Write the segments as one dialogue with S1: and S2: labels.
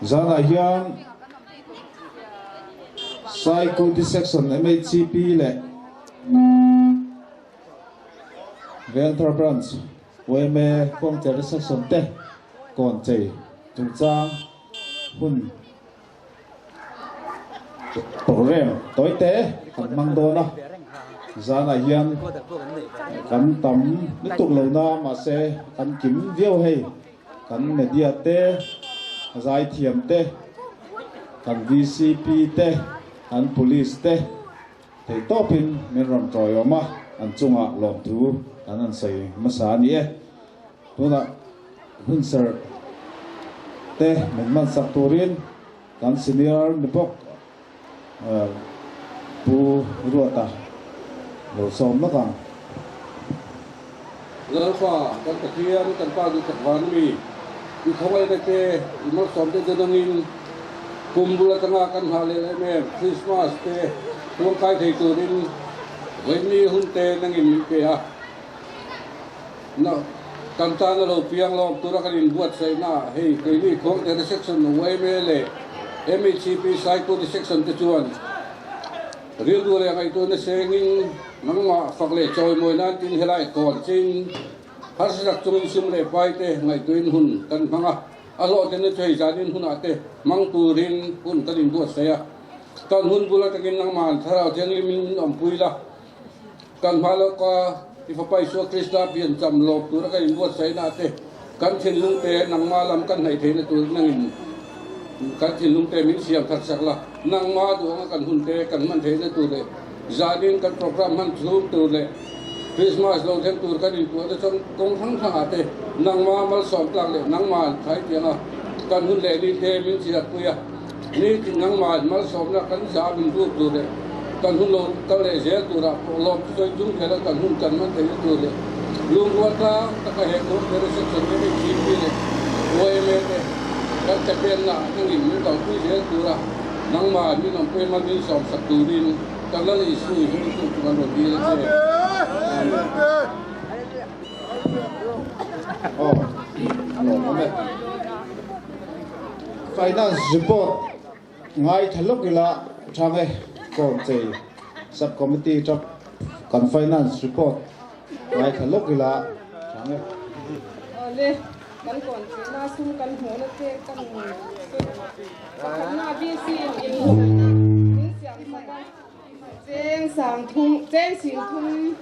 S1: zana hian Psycho section MHCP le Venture Branch OMA Comter section te kon chei chung chang hun program tối tế kan mang do na zana hian kan tam ni tuk lo na ma se kan kim viau hei kan media te zai thiam te kan VCP te kan police te thei topin men ram troi oma an chunga lom thu kan an sei masa ni e tuna hun sir te men man sak turin kan senior nipok pu ruata lo som na kang
S2: lỡ qua con tật thiên con pa du tật ván mi đi không ai đây thế mất som thế đơn in cùng bula tanga kan hà lệ em Christmas thế tuông kai thầy tu đến với mi hun thế năng in cái ha nó tam ta nó lâu piang lâu tu ra kan in buat say na hey cái mi không thế section nó way me lệ MHCP Psycho section thế chuan riêng đua này cái tôi nó sẽ nghinh mang mà phật lệ trôi mồi nan tin helai còn trên phát sắc trong sim lệ bay te ngày tuyên hun cần mang à alo trên nó chơi gia đình hun ate mang tu rin hun cần in buat saya cần hun bula takin nang man thao trên limin om pui la cần phá lo qua thì phải bay xuống Krista biển chậm lột tu ra cái in buat saya na te cần trên lung te nang ma lam cần hay thế là tu nang in kan tin lung te min siam thak sak la nang ma du nga kan hun te kan man the le tu le zadin kan program man thum tu le Christmas lo them tur kan in tu de chon kong thang thang ate nang ma mal som tlang le nang ma thai tianga kan hun le ni te min siat puya ni tin nang ma mal som na kan sa min tu tu le kan hun lo ta le je tu ra lo soi jung ke la kan hun kan man the tu le lung wa ta ka he ko de se chon ne chi pi le oi me te kan ta pen na nang in min ta tu je tu ra nang ma min om pe man min som sak tu rin kan la li su hu tu kan ro di le che
S1: finance report ngai thalok ila thame kon chei subcommittee chok kan finance report ngai thalok ila thame
S3: le kan kon che na su kan ho na te kan na BC in siam sa kan cheng sang thung cheng sing thung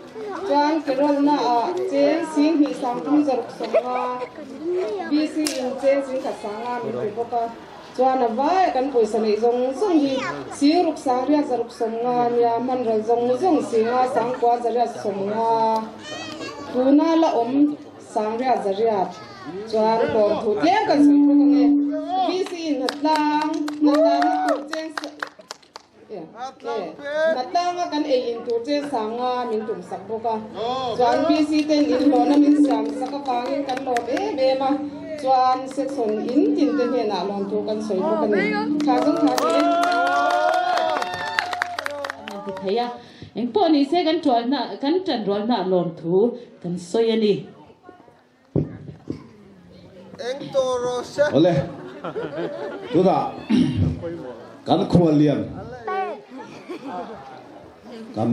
S3: chuan kerol na a cheng sing hi sang thung zaruk songa BC in cheng sing kha sanga mi pu boka chuan a vai kan poisa nei zong zong hi sing ruk sang ria zaruk songa nia man ra zong zong singa sang kwa zaria songa tuna la om sang ria zaria chuan kon thu tlem kan sui ko nge BC in hatlang na tu cheng natanga kan e in tu che sanga min tum sak boka chuan BC ten in lo na min siam saka pangin kan lo be ma chuan section in tin te he na lon tu kan soi boka ni tha jong tha
S4: ni thaya eng po ni se kan trol na kan tran rol na lon thu kan soi ani
S5: eng toro se
S1: ole tu da kan khwalian kan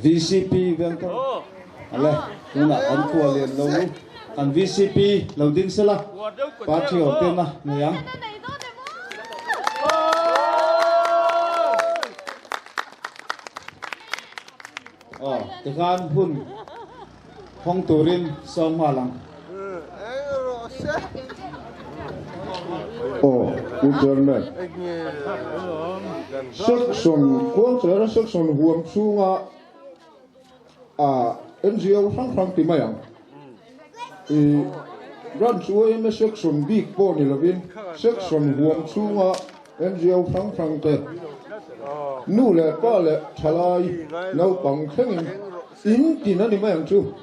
S1: VCP venture ale tuna kan khwalian lo kan VCP lo ding sela party hotel na niyang te kan hun hong turin som halang
S6: Utermen. Section kuang section huam sunga NGO sang timayang. Ran suai me section big po ni lovin section huam sunga NGO sang te. Nu le pa le thalai nau pang khengin in tina ni mayang chu.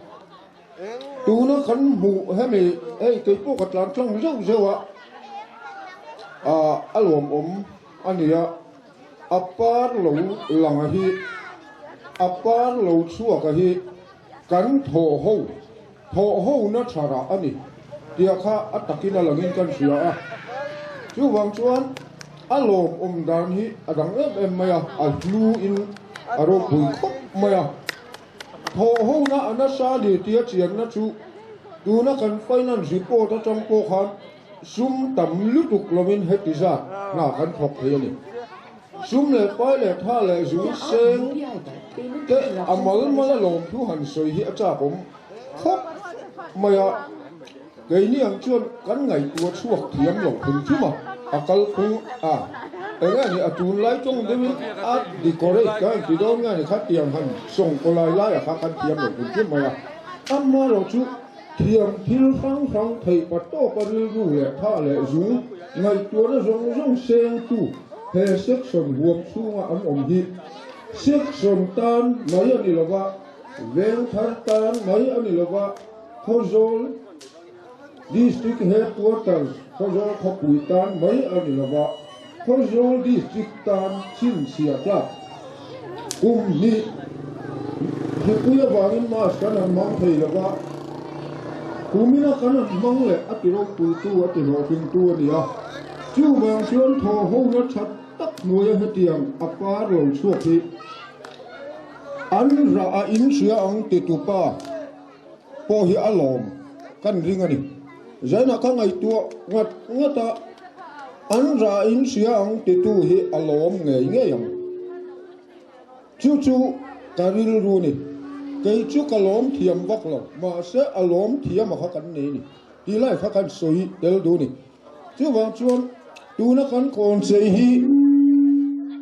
S6: Tu na kan mu hemi ei ke po ka tlang tlang zeu alom ania apar lo langa hi apar lo chua ka hi kan tho ho na thara ani dia kha atakina langin kan sia chú vang chuan alo đàn hi adang em maya lu in aro bui khop maya tho ho na ana sa li tia chian na chu tu na kan finance report ta trong po khan sum tam lu tuk lomin hetiza na kan thok he ni sum le pai le tha le zu seng te amal mala lom thu han soi hi acha pom khop maya cái này anh chuan kan ngai tua chuak thiam lo khun chu ma akal khu enga ni atun lai chong de decorate ka ti don nga ni khat tiam han song ko lai lai kha kan tiam lo khun chu ma amma lo chu thiam thil phang thei pa to pa ri ru le tha le zu ngai tua na rong seng tu he section huam chu nga an om hi section tan mai ani lova veng thar tan mai ani lova khozol district headquarters khozol khopuitan mai ani lova khozol district tan chin sia tla ni he puya wangin mas kan mang thei lova kumina kan mang le atiro puitu atiro pintu ania chu wang chuan tho ho na chat tak nuya hetiam apa ro chuak hi an ra a in sia ang te tu pa po hi alom kan ring ani zaina ka ngai tu ngata an ra in sia ang te tu hi alom nge yang chu karil ru ni cái chú kalom thiam vak lo mà sẽ alom thiam mà kan nei ni ti lai kha kan soi del du ni chu wang chuan tu na kan kon sei hi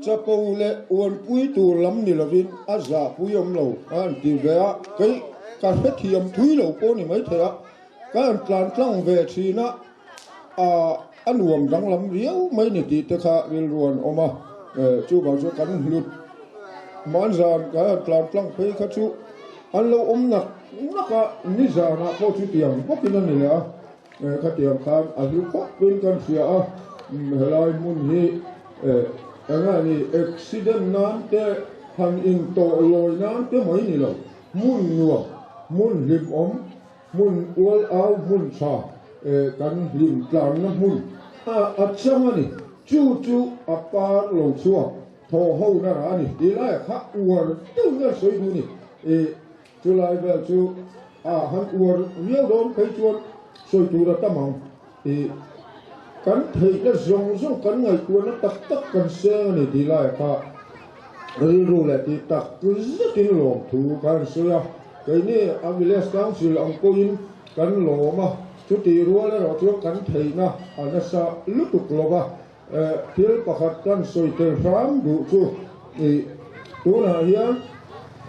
S6: chapo le on pui tu lam ni lovin aza puyom lo an ti ve cái kan phe thiam thui lo po ni mai thea kan tlan tlang ve thina anuam dang lam riau mai ni ti te kha ril ruan oma chu wang chu kan lut man zan ka tlan tlang phe kha chu an lo naka ni zana ko chu tiam ko kin ni la ka tiam khan a lu ko pin kan sia helai mun hi anga ni accident nan te han in to loi nan te mai ni lo mun nuwa mun lim mun ul au mun cha kan lim tlang na mun a changa ni chu a pa lo chua tho ho na ra ni ti lai kha uar tu na soi du ni chú lai về chú han uar riêng đón thấy chuột soi chú đã tâm hồng thì cắn thấy nó rong cắn ngày chuột nó tắc cắn xe này thì lại cả rồi lại thì tắc cứ rất tin lòng thú cắn xe cái này ambulance đang xử ông cô in cắn lỗ mà chú tì rùa lại rồi chú cắn thấy na nó sa lúc tục lỗ ba thiếu bạc hạt cắn soi tên phám đủ chú thì chú là hiền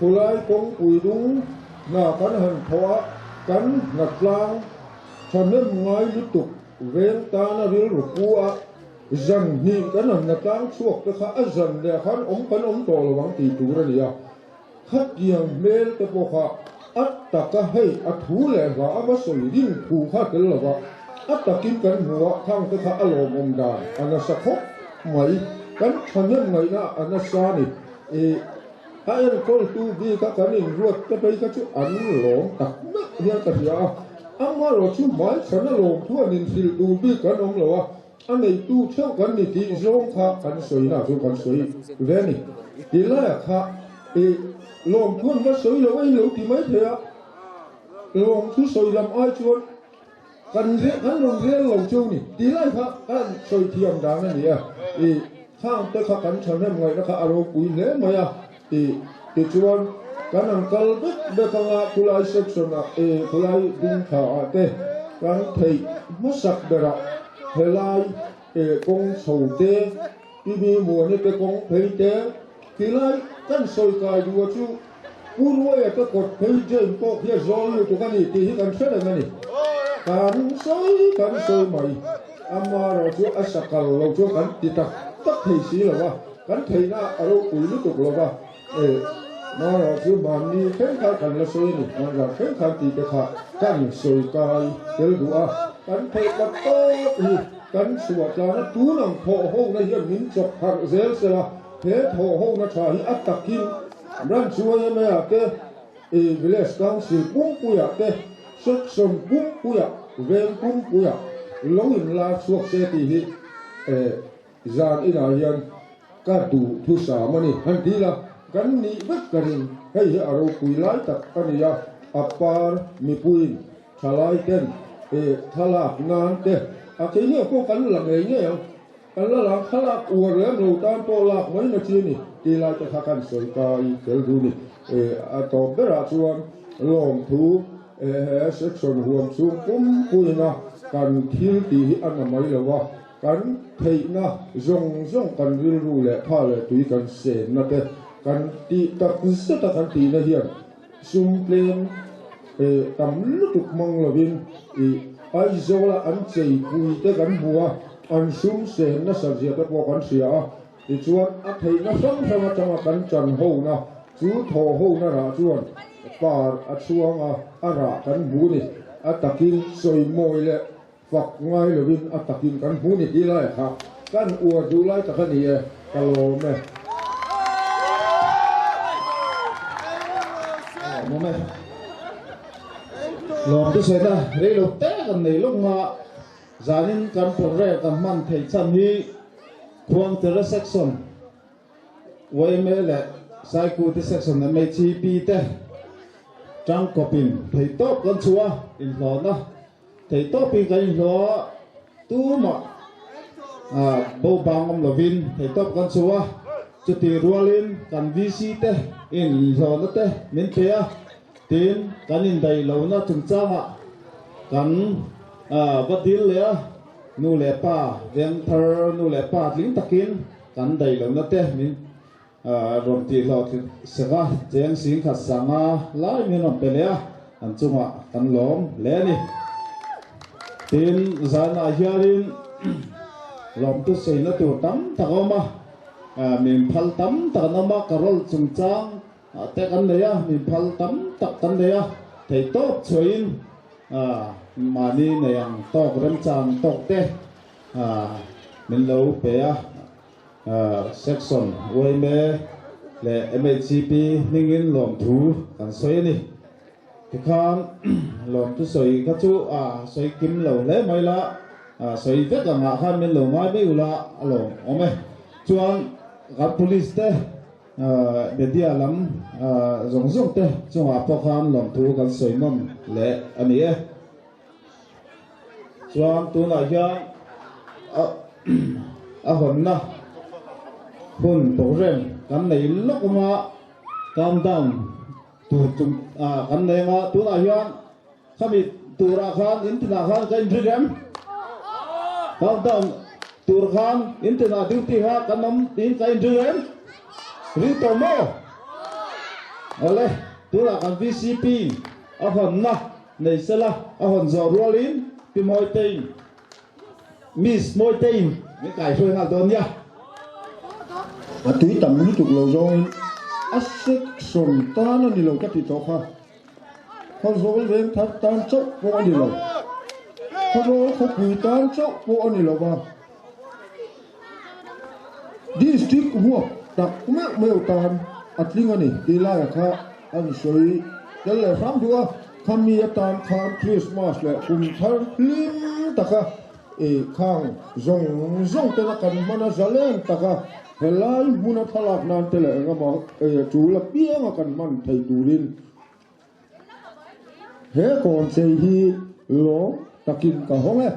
S6: kulai kong puidung na kan han thoa kan ngat lang chanem ngai lutuk ven ta na ril rupua zan ni kan han ngat lang chuak ta kha azan le khan kan to lawang ti tu ra nia khat yang mel te po kha at ta ka hei athu le wa aba soi din thu kha tel lawa at ta kin kan huwa khang ta kha alom dan ana sakho mai kan chanem ngai na ana sa ni ai con tu đi các cái này ruột cái đấy các chú ăn lỏng tắc nước hiện cái gì ăn mà rồi chú mới sáng nó lỏng thua nên thì tu đi cái ông rồi anh này tu theo cái này thì rong khá cái sợi nào chú cái sợi về này thì là khá lỏng thua cái sợi rồi ấy lâu thì mấy thế lỏng chú sợi làm ai chú cần riết hắn lỏng riết lỏng chú này thì là khá cái sợi thiềm đáng này nè thì khang tới khá cái sáng em ngày nó khá aro quý nè mà thì chuan kan an kal bek bekanga kulai section kulai ding tha ate kan thei masak bera helai kong sou te tibi mo ne te kong phei te kilai kan soi kai du chu purwa ka kot phei je ko khia zol yu to kan ni ti kan se da ngani kan soi mai amma ro chu asakal lo chu kan ti tak thei si lo wa kan thei na aro ui lu tuk lo wa nó là chú bạn đi khen khá cần là sôi này nó là khen khá thì cái khá cần sôi cài tiêu đủ cần thấy bắt tốt thì cần sửa cho nó chú nằm thọ hông nó hiện mình chọc hạt dễ sẽ là thế thọ hông nó trả hi áp tạc kim răn chúa em ấy cái village đang sử bún bùi cái sức sông bún bùi ven bún bùi lâu hình là suộc xe thì zan ina hian ka tu thu sa mani han ti la kan ni bek karin hei hi aro pui lai tak ania apar mi puin thalai ten thalak nan te a ke ni ko kan la ngai nge kan la lang thalak ur le ro tan to lak mai na chi ni ti lai ta kan soi kai kel du ni a to bera chuan lom thu section huam chung pum puina kan thil ti hi an mai lawa kan theina zong kan ril ru le pha le tui kan se na te kan ti tak se ta kan ti na hian sum plen tam lu tuk mang lovin ai zola an chei pui te kan bua an sum se na sa zia te po kan sia ti chuan a theina sang changa kan chan ho na chu tho ho na ra chuan par a chuanga a ra kan bu ni a takin soi moi le fak ngai lovin a takin kan bu ni ti lai kha kan ua du lai ta kan ni kalo me
S1: mẹ lom tu se na re lo te kan nei lo nga zanin kan por re kan man thei chan hi khuang te section wai me le sai ku te section na me chi pi te trang kopin thei top kan chua in lo na thei top pi kan lo tu ma bo bang om lovin thei top kan chua chu ti rualin kan vc te in lo na te min pe a tin kan in dai lo na chung changa kan vadil le nu le pa veng thar nu le pa tling takin kan dai lo na te min rom ti lo sega cheng sing khat sanga lai min om pele a an chunga kan lom le ni tin zana hiarin lom tu sei na tu tam takoma min phal tam takama karol chung chang te kan leya min phal tam tak kan leya thei top choin mani neyang tok rem chang tok te min lo pe section wai me le MHCP ningin lom thu kan soi ni ti khan lom tu soi ka chu soi kim lo le mai la soi ve ka nga khan min lo mai me ula alo ome chuan ga police te media lam zong te chunga po khan lom thu kan soi nom le ani chuan tu na hian a hon na hun to rem kan nei lok ma calm down tu chung kan nei ma tu na hian khamit tu ra khan intina khan kan rem calm down tur khan intina duty ha kan nom tin kan rem ri to mo ole tu la kan VCP a hon na nei sela a hon zo rolin pi moi tein miss moi tein mi kai soi na don ya
S6: a tui tam lu tuk lo zong a section tan ani lo ka ti to kha kho zol ven that tan chok po ani lo kho zol kho pui tan chok po ani lo ba district huo tak me meu tan atling ani ti la kha an soi dal le ram dua khami tan khan Christmas le kum thar lim taka khang zong te na kan mana zalen taka helai muna thalak nan tele ngama chu la pianga kan man thei turin he kon sei hi lo takin ka home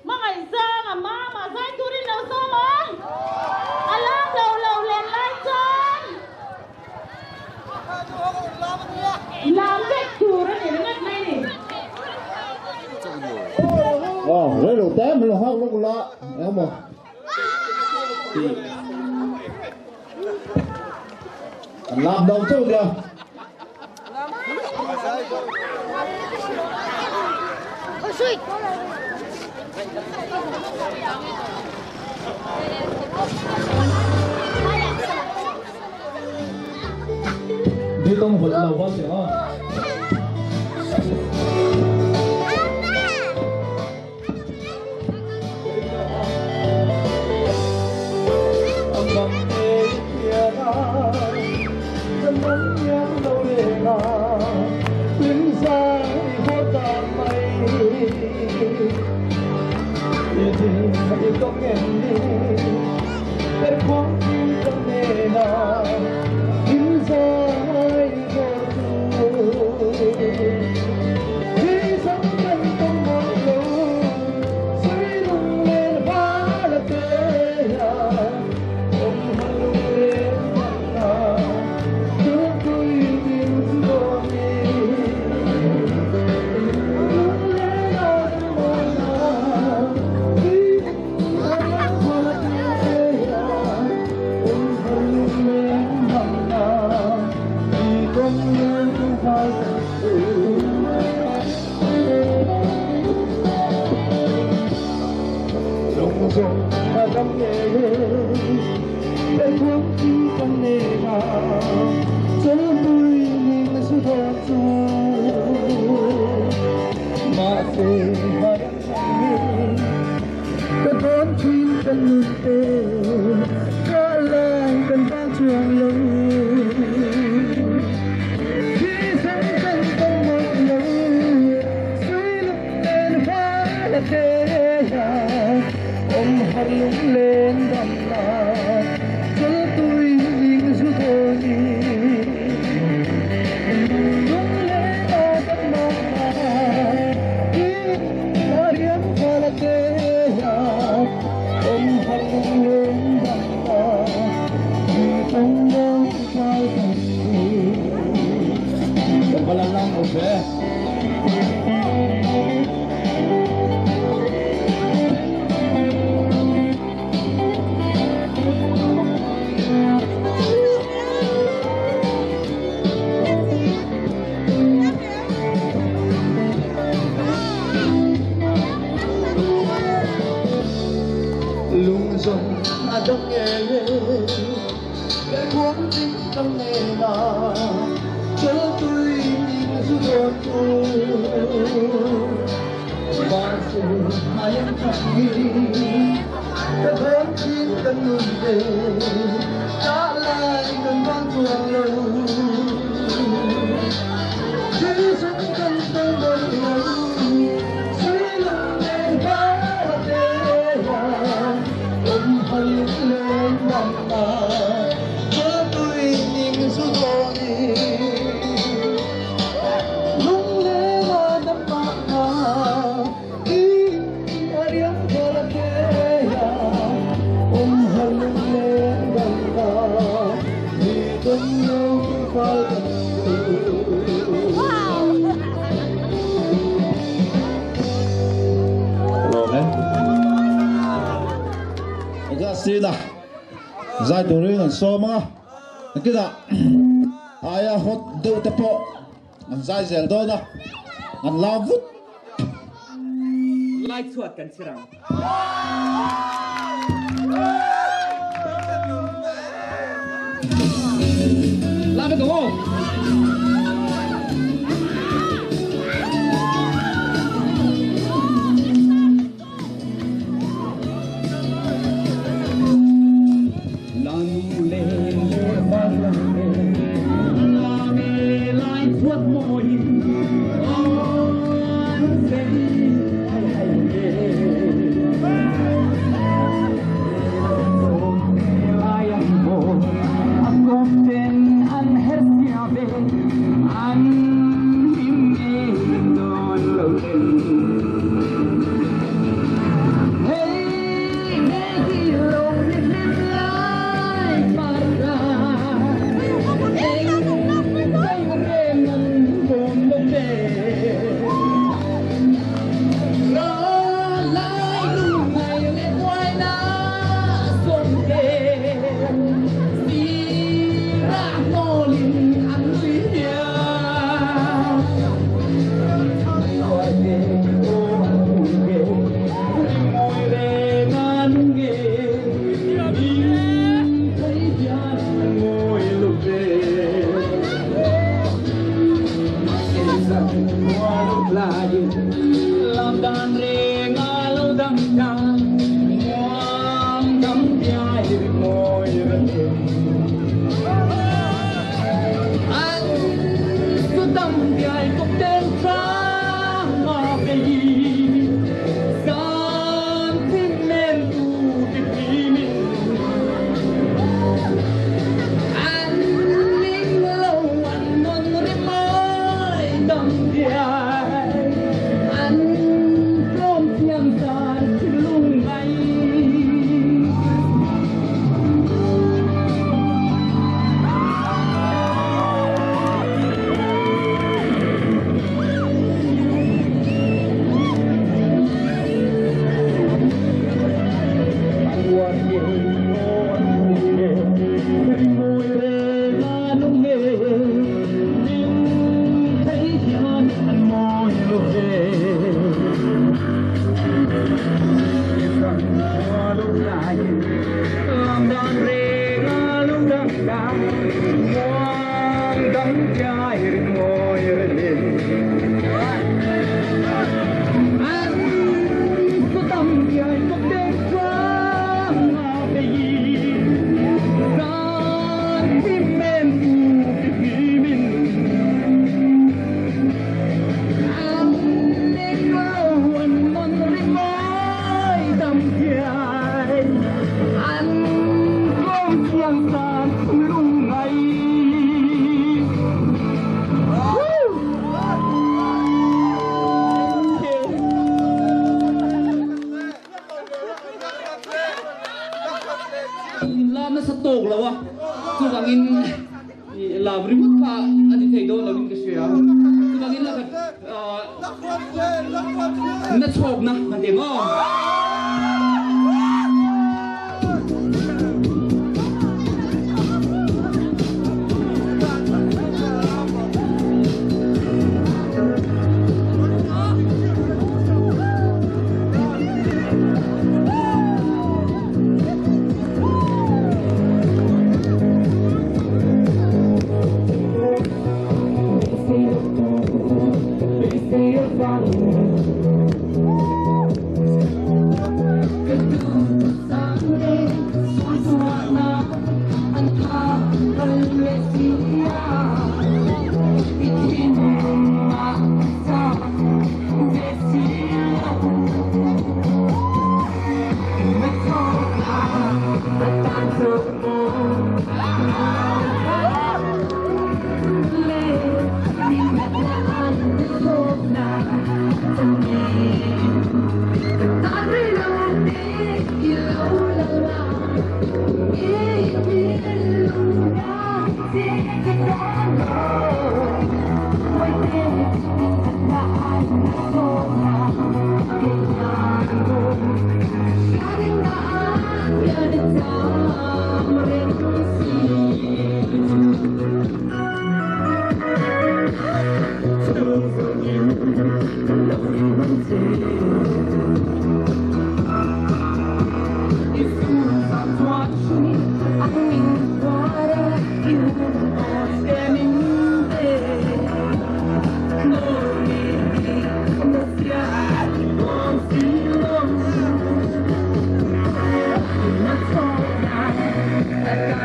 S4: mà ngày giang à mà dai tu đi đâu sao mà alam lâu lên lại chân làm cái tu đó này nó ngắt này nè
S1: lấy đồ té mình là hoa lúc lạ em mà làm đầu châu kìa đi công vật lầu con sẽ không zai tu ring an so ma kida aya hot deu te po an zai zel do na an la vut
S7: lai chuat kan chirang la be go làm nó sắp tục rồi à chú bằng in làm remote pa anh thấy đâu làm in cái gì à chú bằng in là cái nó chọc na anh thấy không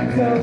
S8: to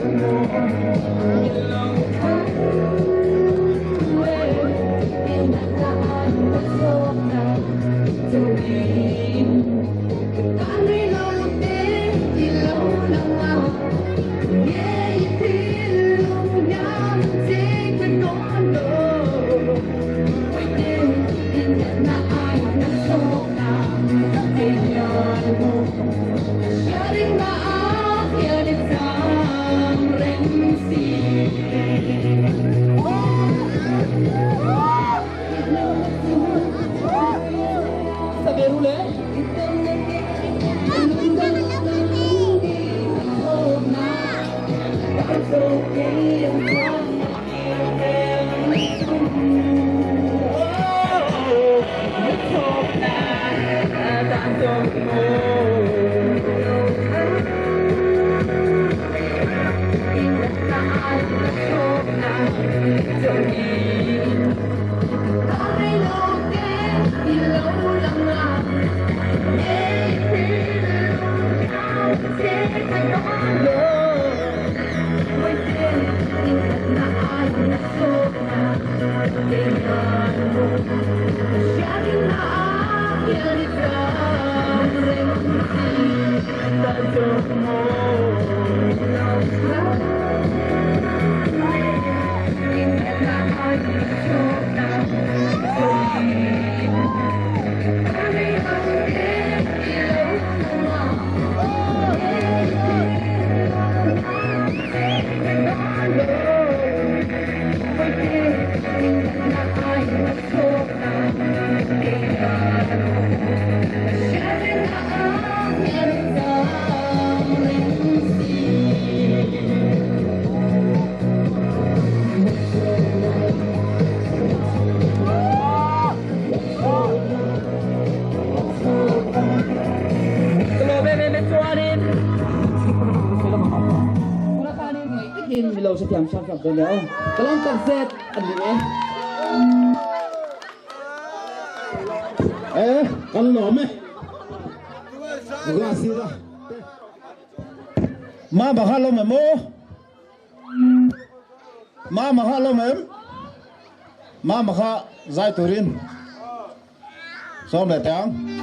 S7: làm sao chẳng được đâu cái lon cần dệt anh nhỉ
S1: con lồm ấy gà xì ra ma bà ha lồm mô ma mà ha lồm em ma mà ha giải turin xong lại tiếng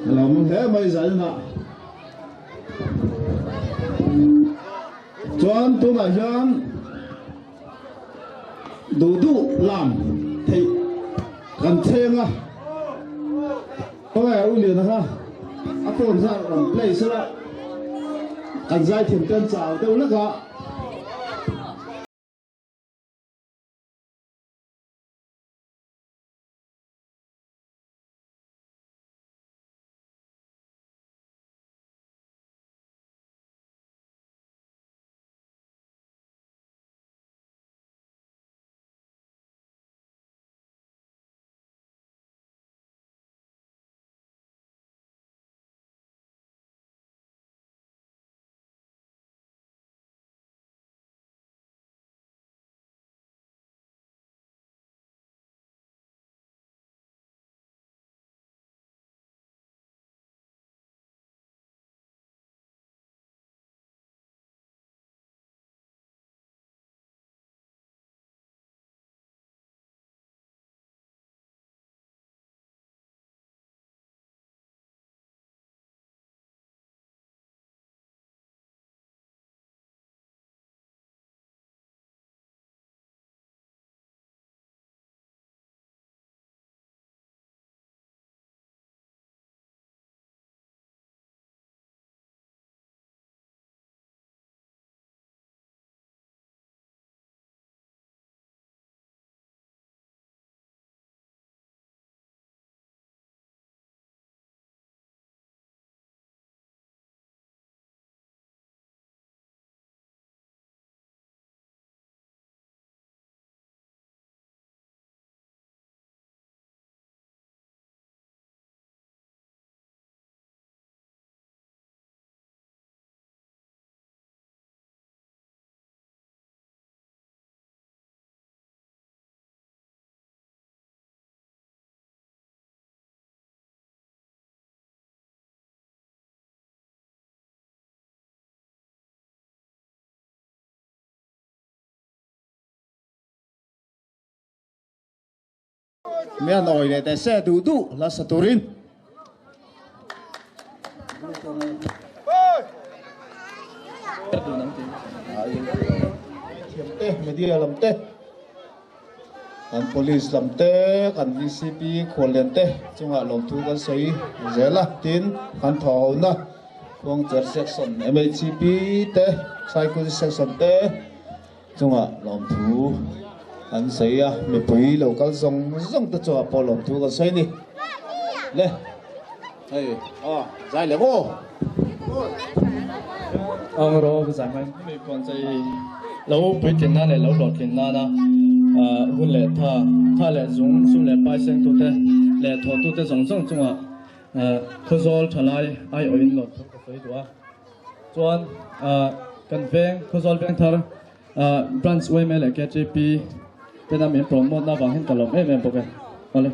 S1: lòng thế bây giờ nè chọn tôi là chọn đủ làm thì cần thêm à có vẻ ưu liền ha áp phồn ra làm play sẽ lại cần dây thiểm cân chào tôi lắc ạ miền oi để để xe đủ đủ là saturin tê media làm tê kan police làm tê kan VCP khổ lên tê chung hạ lòng thu kan sấy dễ là tin kan thọ na phong chợ section MHCP tê psycho section tê chung hạ lòng thu kan sấy à me pui local zong zong ta cho po lòng thu kan sấy ni le hey giải lệ vô
S8: ông rồi bây giờ mình còn chơi lâu bữa tiền na này lâu lọt tiền na hun lệ tha lệ dùng dùng lệ bài sen tu te lệ thọ tu te dùng dùng chung khâu zol trả lại ai ở in lọt không có phải đó chuan cần veng khâu zol veng thar branch OML lệ KJP bên nam miền promote na vàng hin cả lồng em bọc cái ole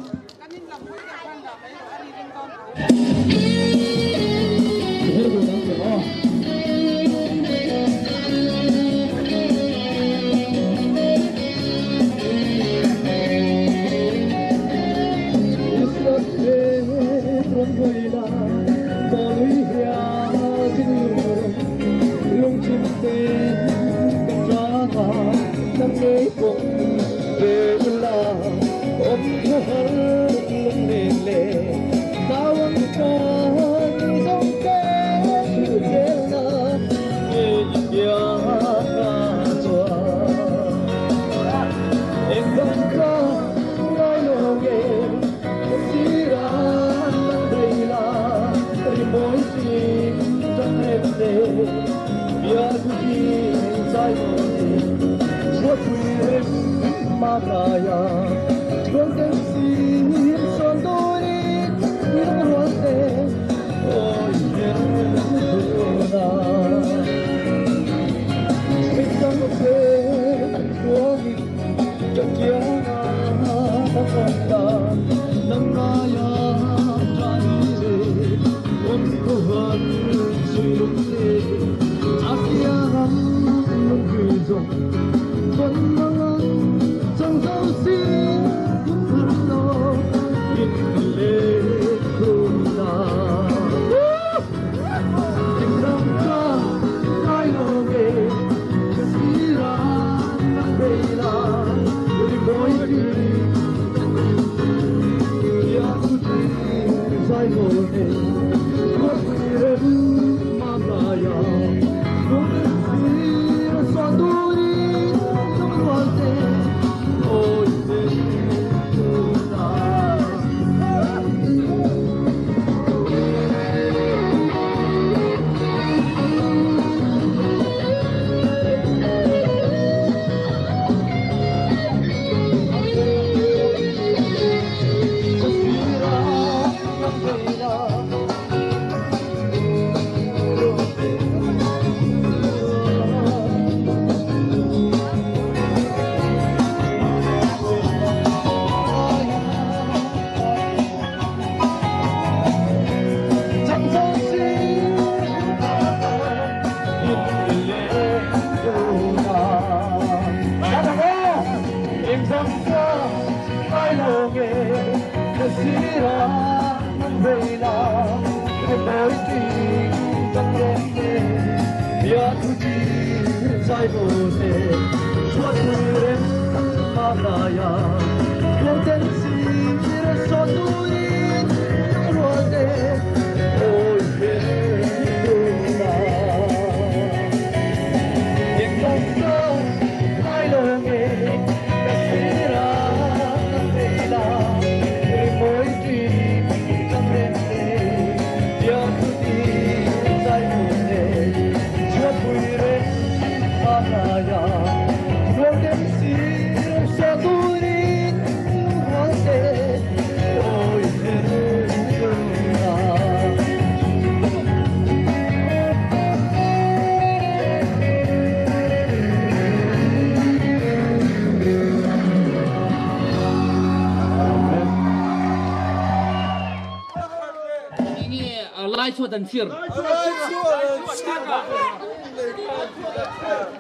S7: lai chua dan sir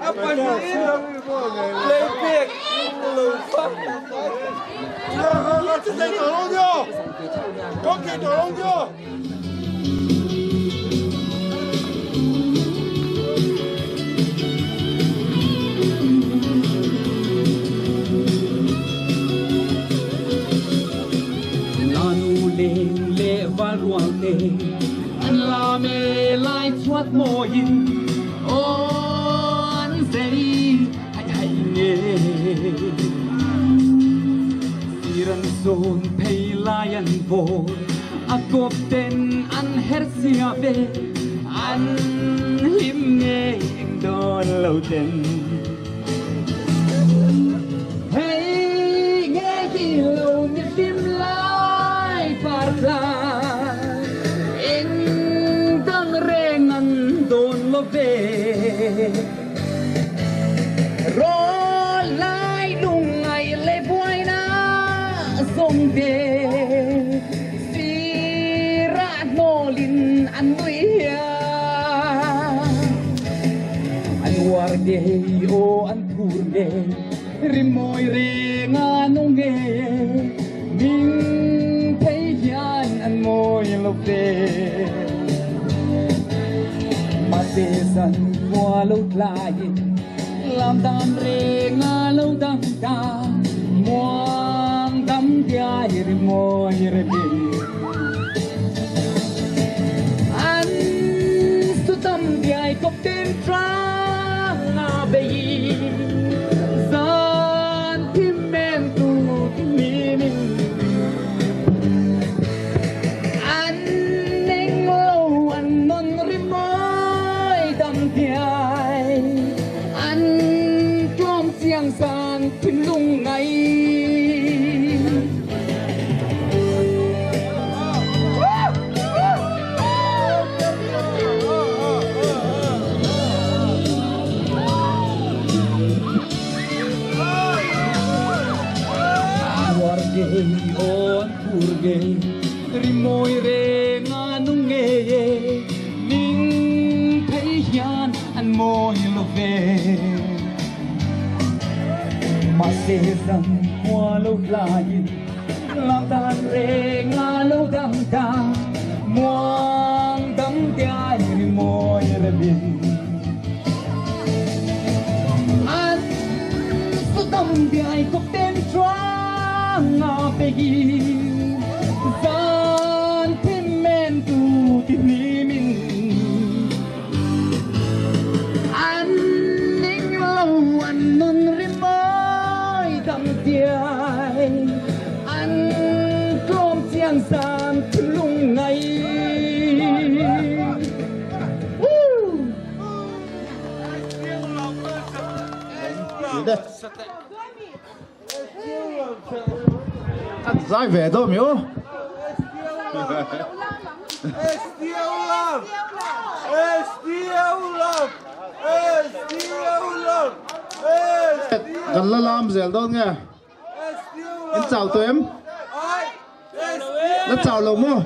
S5: apa ni? Lepek,
S7: Anh la mê lai chuột môi ôn dây hay nghe siran son pay layan vô akop ten an hersia be an him nghe don lâu ten hey nghe khi lâu như phim lai phar la rồi lại đùng ngày lê buổi na sông về si ra nô linh anh nuôi anh war de o anh thur de rimoi re nga nung ge mình thấy gian anh môi lộc về Masesan mua lâu lại làm đàn rê nga lâu đăng ta muang đắm dia hiri môi rebi an su tâm dia cop tên tra nga bay san tim men tu tim min an neng lâu an non rim anh trong giang san thiên lung ngày warge on purge rimoi re nganung nghe ning thấy yan anh môi lo về mà sẽ rằng hoa lâu lại làm đàn rê nga lâu đắm ta muang đắm tia hiri môi re bin anh su tâm biai cop tên tra nga pegi gian tim men tu tim min anh ninh lâu anh non rim môi đắm tia anh trôm chiang san lung ngày
S1: ăn dai về đâu miếu gần là làm dẻo đâu nghe em chào tụi em nó chào lồng mua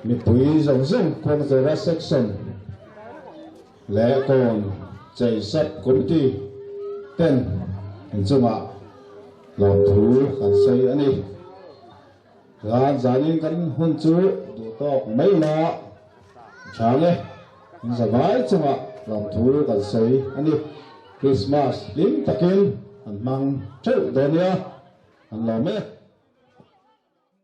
S1: mi pui rong rong kwang zera section le kon chei sat committee ten chunga lom thu kan sei ani ran zanin kan hun chu du tok mai na chale zawai chunga lom thu kan sei ani Christmas lim takin an mang theu donia an lo me